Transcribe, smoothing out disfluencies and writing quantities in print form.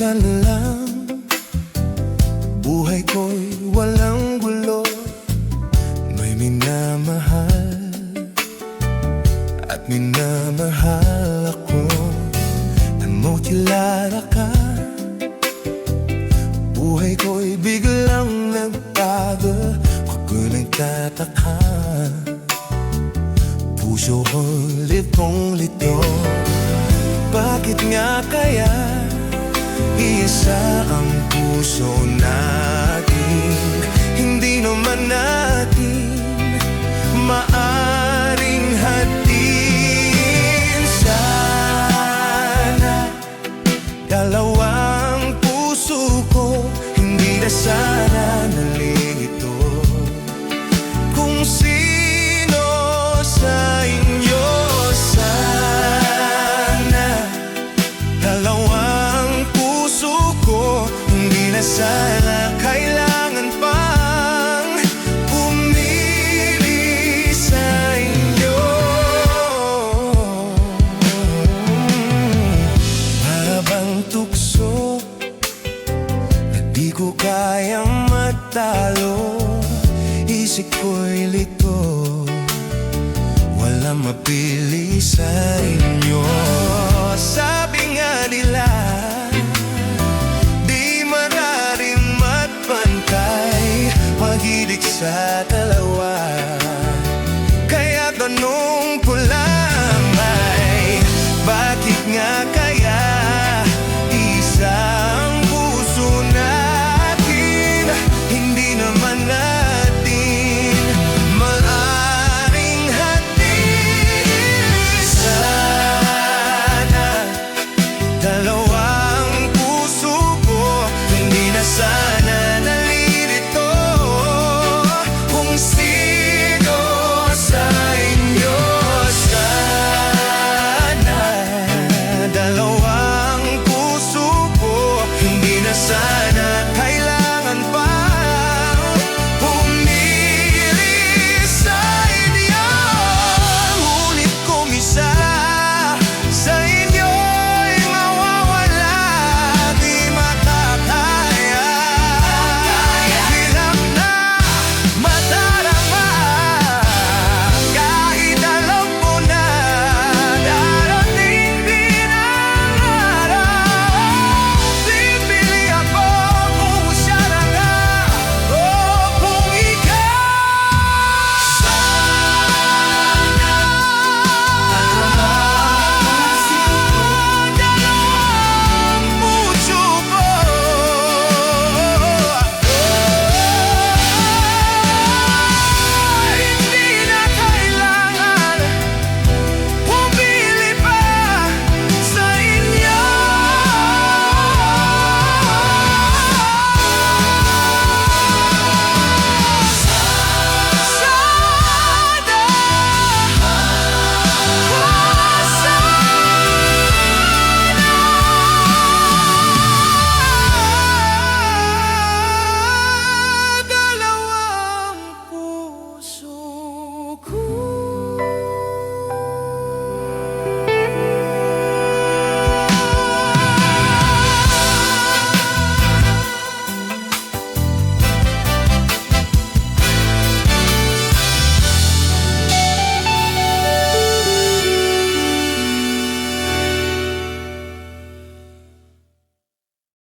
Kailan lang buhay ko'y walang gulo, may minamahal at minamahal ako. Nang mo kilala ka, buhay ko'y biglang nagbago. Ako'y nagtataka, puso ko'y litong-lito. Bakit nga kaya iisa ang puso natin? Hindi naman natin maaring hatiin. Sana dalawang puso ko hindi na sana nalilito. Kung sino sa inyo sana dalawang puso ko hindi na sana kailangan pang pumili sa inyo. Para bang tukso na di ko kayang matalo, isip ko'y lito, walang mapili sa inyo.